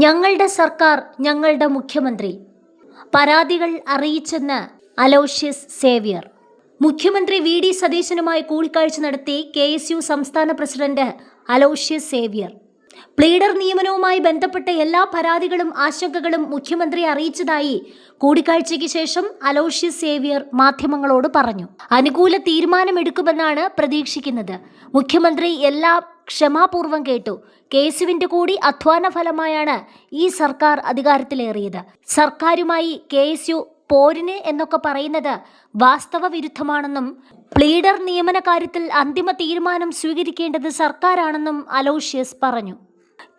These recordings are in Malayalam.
ഞങ്ങളുടെ സർക്കാർ, ഞങ്ങളുടെ മുഖ്യമന്ത്രി പരാതികൾ അറിയിച്ചെന്ന് അലോഷ്യസ് സേവ്യർ. മുഖ്യമന്ത്രി വി.ഡി. സതീശനുമായി കൂടിക്കാഴ്ച നടത്തി KSU സംസ്ഥാന പ്രസിഡന്റ് അലോഷ്യസ് സേവ്യർ. പ്ലീഡർ നിയമനവുമായി ബന്ധപ്പെട്ട എല്ലാ പരാതികളും ആശങ്കകളും മുഖ്യമന്ത്രി അറിയിച്ചതായി കൂടിക്കാഴ്ചയ്ക്ക് ശേഷം അലോഷ്യസ് സേവ്യർ മാധ്യമങ്ങളോട് പറഞ്ഞു. അനുകൂല തീരുമാനമെടുക്കുമെന്നാണ് പ്രതീക്ഷിക്കുന്നത്. മുഖ്യമന്ത്രി എല്ലാം ക്ഷമാപൂർവം കേട്ടു. KSUവിന്റെ കൂടി അധ്വാന ഫലമായാണ് ഈ സർക്കാർ അധികാരത്തിലേറിയത്. സർക്കാരുമായി KSU പോരിന് എന്നൊക്കെ പറയുന്നത് വാസ്തവ വിരുദ്ധമാണെന്നും പ്ലീഡർ നിയമന കാര്യത്തിൽ അന്തിമ തീരുമാനം സ്വീകരിക്കേണ്ടത് സർക്കാരാണെന്നും അലോഷ്യസ് പറഞ്ഞു.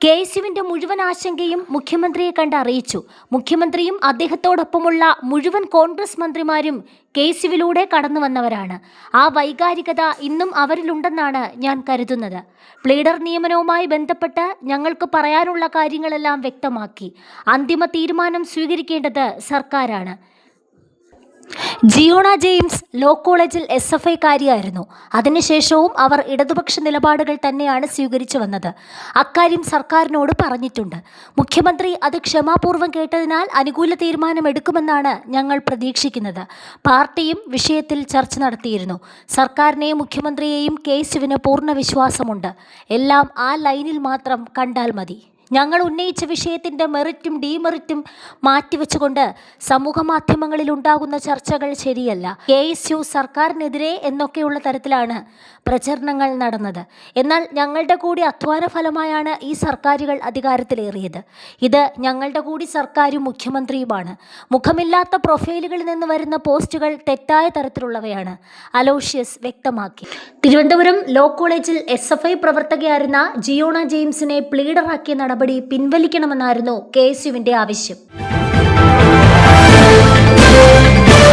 KSUവിന്റെ മുഴുവൻ ആശങ്കയും മുഖ്യമന്ത്രിയെ കണ്ട് അറിയിച്ചു. മുഖ്യമന്ത്രിയും അദ്ദേഹത്തോടൊപ്പമുള്ള മുഴുവൻ കോൺഗ്രസ് മന്ത്രിമാരും KSUവിലൂടെ കടന്നു വന്നവരാണ്. ആ വൈകാരികത ഇന്നും അവരിലുണ്ടെന്നാണ് ഞാൻ കരുതുന്നത്. പ്ലീഡർ നിയമനവുമായി ബന്ധപ്പെട്ട് ഞങ്ങൾക്ക് പറയാനുള്ള കാര്യങ്ങളെല്ലാം വ്യക്തമാക്കി. അന്തിമ തീരുമാനം സ്വീകരിക്കേണ്ടത് സർക്കാരാണ്. ജിയോണ ജെയിംസ് ലോ കോളേജിൽ SFI കാരിയായിരുന്നു. അതിനുശേഷവും അവർ ഇടതുപക്ഷ നിലപാടുകൾ തന്നെയാണ് സ്വീകരിച്ചു വന്നത്. അക്കാര്യം സർക്കാരിനോട് പറഞ്ഞിട്ടുണ്ട്. മുഖ്യമന്ത്രി അത് ക്ഷമാപൂർവം കേട്ടതിനാൽ അനുകൂല തീരുമാനമെടുക്കുമെന്നാണ് ഞങ്ങൾ പ്രതീക്ഷിക്കുന്നത്. പാർട്ടിയും വിഷയത്തിൽ ചർച്ച നടത്തിയിരുന്നു. സർക്കാരിനെയും മുഖ്യമന്ത്രിയെയും KSUവിന് പൂർണ്ണ വിശ്വാസമുണ്ട്. എല്ലാം ആ ലൈനിൽ മാത്രം കണ്ടാൽ മതി. ഞങ്ങൾ ഉന്നയിച്ച വിഷയത്തിൻ്റെ മെറിറ്റും ഡീമെറിറ്റും മാറ്റിവെച്ചുകൊണ്ട് സമൂഹ മാധ്യമങ്ങളിൽ ഉണ്ടാകുന്ന ചർച്ചകൾ ശരിയല്ല. KSU സർക്കാരിനെതിരെ എന്നൊക്കെയുള്ള തരത്തിലാണ് പ്രചരണങ്ങൾ നടന്നത്. എന്നാൽ ഞങ്ങളുടെ കൂടി അധ്വാന ഫലമായാണ് ഈ സർക്കാരുകൾ അധികാരത്തിലേറിയത്. ഇത് ഞങ്ങളുടെ കൂടി സർക്കാരും മുഖ്യമന്ത്രിയുമാണ്. മുഖമില്ലാത്ത പ്രൊഫൈലുകളിൽ നിന്ന് വരുന്ന പോസ്റ്റുകൾ തെറ്റായ തരത്തിലുള്ളവയാണ്, അലോഷ്യസ് വ്യക്തമാക്കി. തിരുവനന്തപുരം ലോ കോളേജിൽ SFI പ്രവർത്തകയായിരുന്ന ജിയോണ ജെയിംസിനെ പ്ലീഡറാക്കിയ നടപടി പിൻവലിക്കണമെന്നായിരുന്നു KSUവിന്റെ ആവശ്യം.